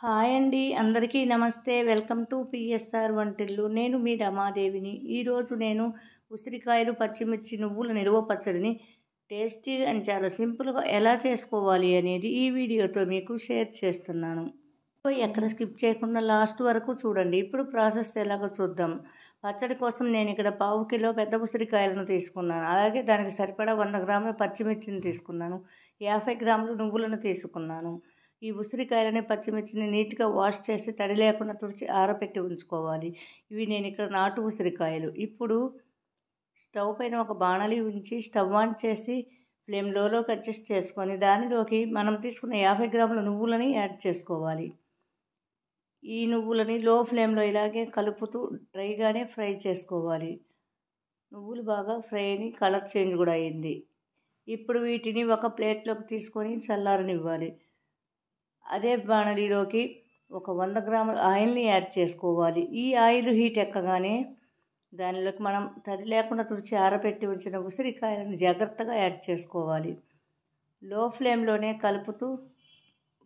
Hi అండి, అందరికీ నమస్తే. వెల్కమ్ టు పిఎస్ఆర్ వంటిల్లు. నేను మీ రమాదేవిని. ఈరోజు నేను ఉసిరికాయలు, పచ్చిమిర్చి, నువ్వుల నిల్వ పచ్చడిని టేస్టీ అండ్ చాలా సింపుల్గా ఎలా చేసుకోవాలి అనేది ఈ వీడియోతో మీకు షేర్ చేస్తున్నాను. ఎక్కడ స్కిప్ చేయకుండా లాస్ట్ వరకు చూడండి. ఇప్పుడు ప్రాసెస్ ఎలాగో చూద్దాం. పచ్చడి కోసం నేను ఇక్కడ 1/2 కిలో పెద్ద ఉసిరికాయలను తీసుకున్నాను. అలాగే దానికి సరిపడా 100 గ్రాముల పచ్చిమిర్చిని తీసుకున్నాను. 50 గ్రాములు నువ్వులను తీసుకున్నాను. ఈ ఉసిరికాయలని, పచ్చిమిర్చిని నీట్గా వాష్ చేసి తడి లేకుండా తుడిచి ఆరబెట్టి ఉంచుకోవాలి. ఇవి నేను ఇక్కడ నాటు ఉసిరికాయలు. ఇప్పుడు స్టవ్ పైన ఒక బాణలి ఉంచి స్టవ్ ఆన్ చేసి ఫ్లేమ్ లోకి అడ్జస్ట్ చేసుకొని దానిలోకి మనం తీసుకున్న 50 గ్రాముల నువ్వులని యాడ్ చేసుకోవాలి. ఈ నువ్వులని లో ఫ్లేమ్లో ఇలాగే కలుపుతూ డ్రైగానే ఫ్రై చేసుకోవాలి. నువ్వులు బాగా ఫ్రై అయిన కలర్ చేంజ్ కూడా అయింది. ఇప్పుడు వీటిని ఒక ప్లేట్లోకి తీసుకొని చల్లారనివ్వాలి. అదే బాణలిలోకి ఒక 100 గ్రాముల ఆయిల్ని యాడ్ చేసుకోవాలి. ఈ ఆయిల్ హీట్ ఎక్కగానే దానిలోకి మనం తడి లేకుండా తుడిచి ఆరబెట్టి ఉంచిన ఉసిరికాయలను జాగ్రత్తగా యాడ్ చేసుకోవాలి. లో ఫ్లేమ్లోనే కలుపుతూ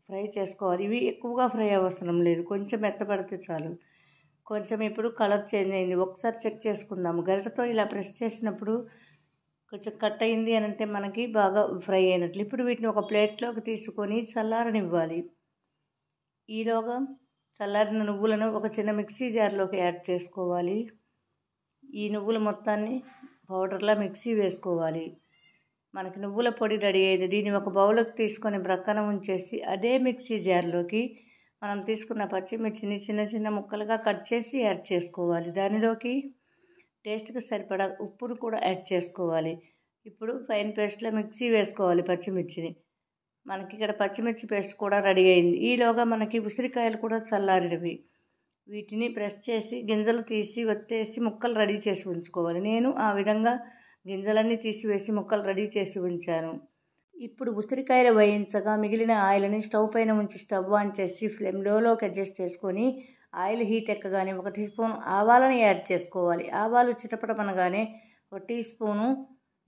ఫ్రై చేసుకోవాలి. ఇవి ఎక్కువగా ఫ్రై అవసరం లేదు, కొంచెం మెత్తపడితే చాలు. కొంచెం ఇప్పుడు కలర్ చేంజ్ అయింది, ఒకసారి చెక్ చేసుకుందాము. గరిటతో ఇలా ప్రెస్ చేసినప్పుడు కొంచెం కట్ అయింది అని అంటే మనకి బాగా ఫ్రై అయినట్లు. ఇప్పుడు వీటిని ఒక ప్లేట్లోకి తీసుకొని చల్లారనివ్వాలి. ఈలోగా చల్లారిన నువ్వులను ఒక చిన్న మిక్సీ జార్లోకి యాడ్ చేసుకోవాలి. ఈ నువ్వుల మొత్తాన్ని పౌడర్లా మిక్సీ వేసుకోవాలి. మనకి నువ్వుల పొడి రెడీ అయింది. దీన్ని ఒక బౌల్లోకి తీసుకొని ప్రక్కన ఉంచేసి అదే మిక్సీ జార్లోకి మనం తీసుకున్న పచ్చిమిర్చిని చిన్న చిన్న ముక్కలుగా కట్ చేసి యాడ్ చేసుకోవాలి. దానిలోకి టేస్ట్కి సరిపడా ఉప్పును కూడా యాడ్ చేసుకోవాలి. ఇప్పుడు ఫైన్ పేస్ట్లో మిక్సీ వేసుకోవాలి పచ్చిమిర్చిని. మనకి ఇక్కడ పచ్చిమిర్చి పేస్ట్ కూడా రెడీ అయింది. ఈలోగా మనకి ఉసిరికాయలు కూడా చల్లారినవి. వీటిని ప్రెస్ చేసి గింజలు తీసి ఒత్తేసి ముక్కలు రెడీ చేసి ఉంచుకోవాలి. నేను ఆ విధంగా గింజలన్నీ తీసివేసి ముక్కలు రెడీ చేసి ఉంచాను. ఇప్పుడు ఉసిరికాయలు వేయించగా మిగిలిన ఆయిల్ని స్టవ్ పైన ఉంచి స్టవ్ ఆన్ చేసి ఫ్లేమ్ లోకి అడ్జస్ట్ చేసుకొని ఆయిల్ హీట్ ఎక్కగానే 1 టీ స్పూన్ ఆవాలని యాడ్ చేసుకోవాలి. ఆవాలు చిటపటమనగానే 1 టీ స్పూను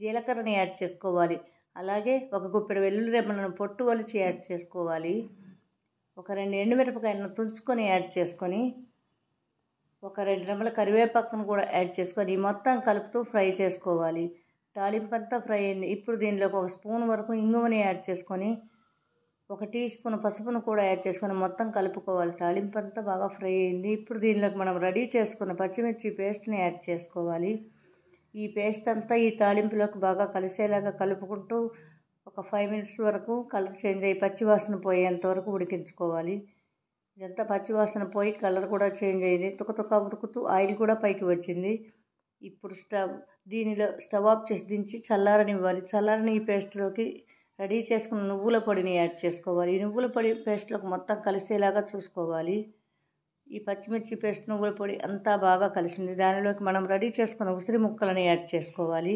జీలకర్రని యాడ్ చేసుకోవాలి. అలాగే ఒక గుప్పెడు వెల్లుల్లి రెమ్మలను పొట్టు ఒలిచి యాడ్ చేసుకోవాలి. ఒక 2 ఎండుమిరపకాయలను తుంచుకొని యాడ్ చేసుకొని ఒక 2 రెమ్మల కరివేపాకును కూడా యాడ్ చేసుకొని మొత్తం కలుపుతూ ఫ్రై చేసుకోవాలి. తాలింపంతా ఫ్రై అయింది. ఇప్పుడు దీనిలోకి 1 స్పూన్ వరకు ఇంగువని యాడ్ చేసుకొని 1 టీ స్పూన్ పసుపును కూడా యాడ్ చేసుకొని మొత్తం కలుపుకోవాలి. తాలింపంతా బాగా ఫ్రై అయింది. ఇప్పుడు దీనిలోకి మనం రెడీ చేసుకున్న పచ్చిమిర్చి పేస్ట్ని యాడ్ చేసుకోవాలి. ఈ పేస్ట్ అంతా ఈ తాలింపులోకి బాగా కలిసేలాగా కలుపుకుంటూ ఒక 5 మినిట్స్ వరకు కలర్ చేంజ్ అయ్యి పచ్చివాసన పోయేంత వరకు ఉడికించుకోవాలి. ఇదంతా పచ్చివాసన పోయి కలర్ కూడా చేంజ్ అయింది. తుకతుక ఉడుకుతూ ఆయిల్ కూడా పైకి వచ్చింది. ఇప్పుడు స్టవ్ ఆఫ్ చేసి దించి చల్లారనివ్వాలి. చల్లారని ఈ పేస్ట్లోకి రెడీ చేసుకున్న నువ్వుల పొడిని యాడ్ చేసుకోవాలి. ఈ నువ్వుల పొడి పేస్ట్లోకి మొత్తం కలిసేలాగా చూసుకోవాలి. ఈ పచ్చిమిర్చి పేస్ట్, నువ్వుల పొడి అంతా బాగా కలిసింది. దానిలోకి మనం రెడీ చేసుకున్న ఉసిరి ముక్కలను యాడ్ చేసుకోవాలి.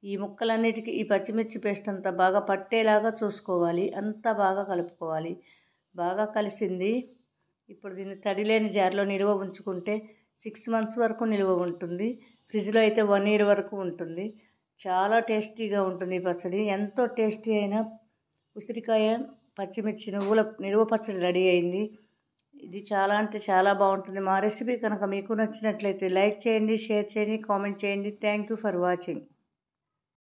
ఈ ముక్కలన్నిటికీ ఈ పచ్చిమిర్చి పేస్ట్ అంతా బాగా పట్టేలాగా చూసుకోవాలి. అంతా బాగా కలుపుకోవాలి. బాగా కలిసింది. ఇప్పుడు దీన్ని తడి లేని జార్లో నిల్వ ఉంచుకుంటే 6 మంత్స్ వరకు నిల్వ ఉంటుంది. ఫ్రిడ్జ్లో అయితే 1 ఇయర్ వరకు ఉంటుంది. చాలా టేస్టీగా ఉంటుంది ఈ పచ్చడి. ఎంతో టేస్టీ అయిన ఉసిరికాయ, పచ్చిమిర్చి, నువ్వుల నిల్వ పచ్చడి రెడీ అయింది. ఇది చాలా అంటే చాలా బాగుంటుంది. మా రెసిపీ కనుక మీకు నచ్చినట్లయితే లైక్ చేయండి, షేర్ చేయండి, కామెంట్ చేయండి. Thank you for watching.